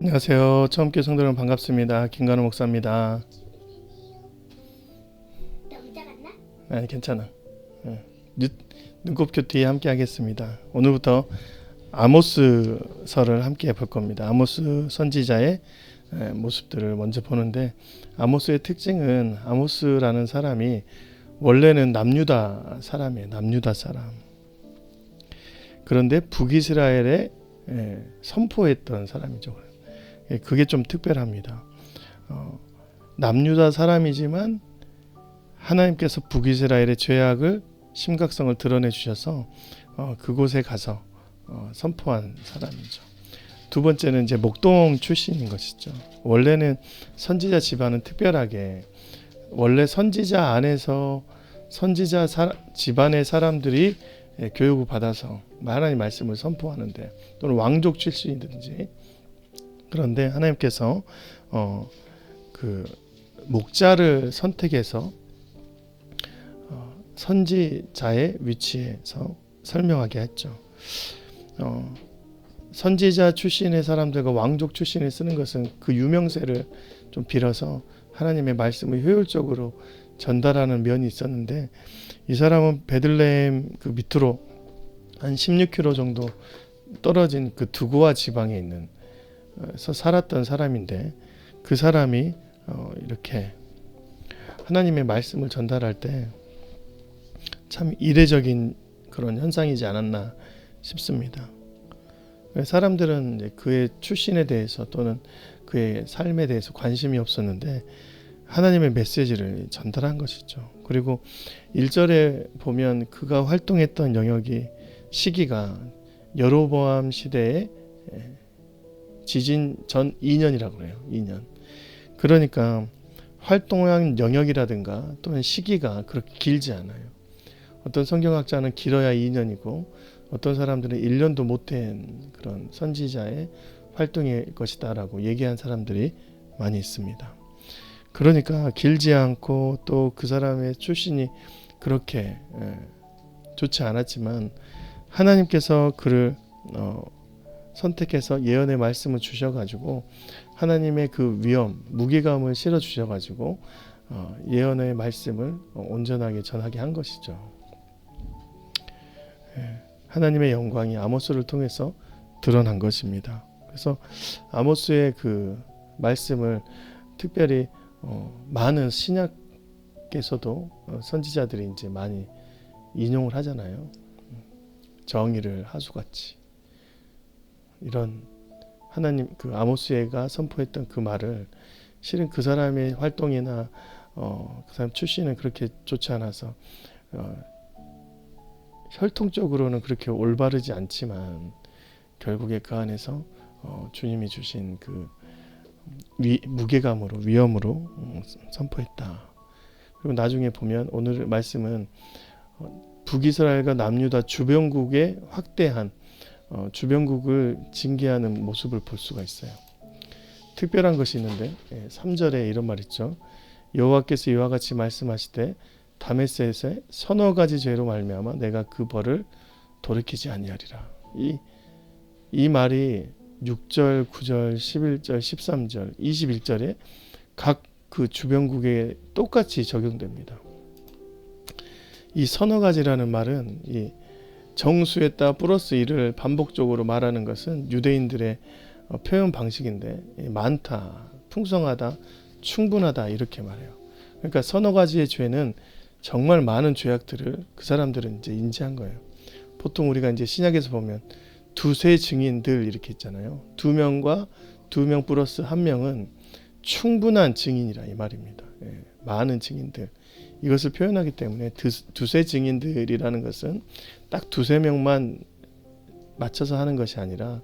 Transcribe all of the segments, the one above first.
안녕하세요. 처음 께성도 여러분 반갑습니다. 김관우 목사입니다. 너무 작았나? 아니 괜찮아. 예. 눈곱 큐티 함께 하겠습니다. 오늘부터 아모스서를 함께 볼 겁니다. 아모스 선지자의 모습들을 먼저 보는데, 아모스의 특징은, 아모스라는 사람이 원래는 남유다 사람이에요. 남유다 사람. 그런데 북이스라엘에 선포했던 사람이죠. 그게 좀 특별합니다. 남유다 사람이지만 하나님께서 북이스라엘의 죄악을, 심각성을 드러내 주셔서 그곳에 가서 선포한 사람이죠. 두 번째는 이제 목동 출신인 것이죠. 원래는 선지자 집안은 특별하게, 원래 선지자 안에서 선지자 집안의 사람들이 교육을 받아서 하나님 말씀을 선포하는데, 또는 왕족 출신이든지, 그런데 하나님께서 그 목자를 선택해서 선지자의 위치에서 설명하게 했죠. 선지자 출신의 사람들과 왕족 출신을 쓰는 것은 그 유명세를 좀 빌어서 하나님의 말씀을 효율적으로 전달하는 면이 있었는데, 이 사람은 베들레헴 그 밑으로 한 16km 정도 떨어진 그 두고아 지방에 있는 서 살았던 사람인데, 그 사람이 이렇게 하나님의 말씀을 전달할 때 참 이례적인 그런 현상이지 않았나 싶습니다. 사람들은 이제 그의 출신에 대해서 또는 그의 삶에 대해서 관심이 없었는데 하나님의 메시지를 전달한 것이죠. 그리고 1절에 보면 그가 활동했던 영역이, 시기가 여로보암 시대의 지진 전 2년이라고 해요. 2년. 그러니까 활동한 영역이라든가 또는 시기가 그렇게 길지 않아요. 어떤 성경학자는 길어야 2년이고 어떤 사람들은 1년도 못된 그런 선지자의 활동일 것이다 라고 얘기한 사람들이 많이 있습니다. 그러니까 길지 않고 또 그 사람의 출신이 그렇게 좋지 않았지만 하나님께서 그를 선택해서 예언의 말씀을 주셔가지고 하나님의 그 위엄, 무게감을 실어 주셔가지고 예언의 말씀을 온전하게 전하게 한 것이죠. 하나님의 영광이 아모스를 통해서 드러난 것입니다. 그래서 아모스의 그 말씀을 특별히 많은 신약에서도 선지자들이 이제 많이 인용을 하잖아요. 정의를 하수같이. 이런 하나님, 그 아모스가 선포했던 그 말을, 실은 그 사람의 활동이나 그 사람 출신은 그렇게 좋지 않아서 혈통적으로는 그렇게 올바르지 않지만 결국에 그 안에서 주님이 주신 그 무게감으로, 위엄으로 선포했다. 그리고 나중에 보면 오늘 말씀은 북이스라엘과 남유다 주변국의 확대한 주변국을 징계하는 모습을 볼 수가 있어요. 특별한 것이 있는데 3절에 이런 말 있죠. 여호와께서 이와 같이 말씀하시되 다메섹에 서너 가지 죄로 말미암아 내가 그 벌을 돌이키지 아니하리라. 이 말이 6절, 9절, 11절, 13절, 21절에 각 그 주변국에 똑같이 적용됩니다. 이 서너 가지라는 말은 이 정수했다 플러스 1을 반복적으로 말하는 것은 유대인들의 표현 방식인데, 많다, 풍성하다, 충분하다 이렇게 말해요. 그러니까 서너 가지의 죄는 정말 많은 죄악들을 그 사람들은 이제 인지한 거예요. 보통 우리가 이제 신약에서 보면 두세 증인들 이렇게 있잖아요. 2명과 2명 플러스 1명은 충분한 증인이라 이 말입니다. 많은 증인들. 이것을 표현하기 때문에 두세 증인들이라는 것은 딱 두세 명만 맞춰서 하는 것이 아니라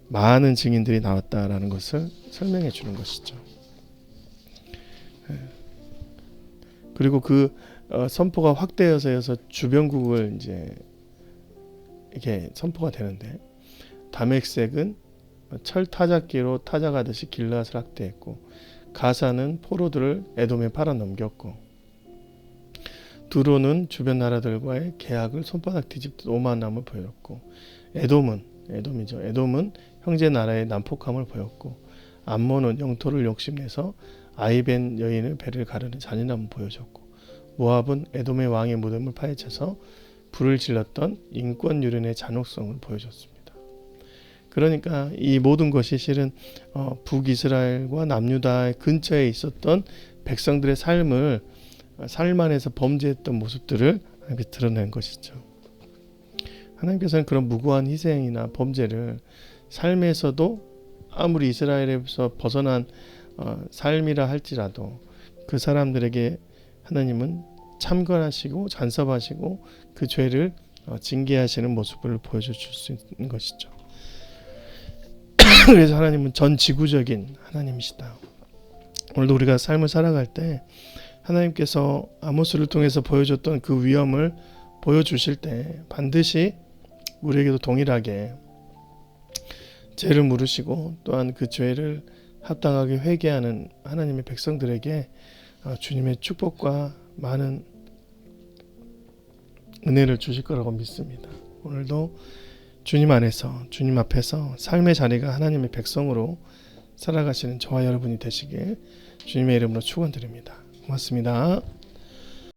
많은 증인들이 나왔다라는 것을 설명해 주는 것이죠. 그리고 그 선포가 확대해서 주변국을 이제 이렇게 선포가 되는데, 다메섹은 철 타작기로 타작하듯이 길앗을 확대했고, 가사는 포로들을 에돔에 팔아 넘겼고, 두로는 주변 나라들과의 계약을 손바닥 뒤집듯 오만함을 보였고, 에돔은 형제 나라의 난폭함을 보였고, 암몬은 영토를 욕심내서 아이벤 여인의 배를 가르는 잔인함을 보여줬고, 모압은 에돔의 왕의 무덤을 파헤쳐서 불을 질렀던 인권유린의 잔혹성을 보여줬습니다. 그러니까 이 모든 것이 실은 북이스라엘과 남유다 근처에 있었던 백성들의 삶 안에서 범죄했던 모습들을 하나님께 드러낸 것이죠. 하나님께서는 그런 무고한 희생이나 범죄를 삶에서도 아무리 이스라엘에서 벗어난 삶이라 할지라도 그 사람들에게 하나님은 참관하시고 간섭하시고 그 죄를 징계하시는 모습을 보여줄 수 있는 것이죠. 그래서 하나님은 전 지구적인 하나님이시다. 오늘도 우리가 삶을 살아갈 때 하나님께서 아모스를 통해서 보여줬던 그 위험을 보여주실 때 반드시 우리에게도 동일하게 죄를 물으시고 또한 그 죄를 합당하게 회개하는 하나님의 백성들에게 주님의 축복과 많은 은혜를 주실 거라고 믿습니다. 오늘도 주님 안에서 주님 앞에서 삶의 자리가 하나님의 백성으로 살아가시는 저와 여러분이 되시길 주님의 이름으로 축원드립니다. 고맙습니다.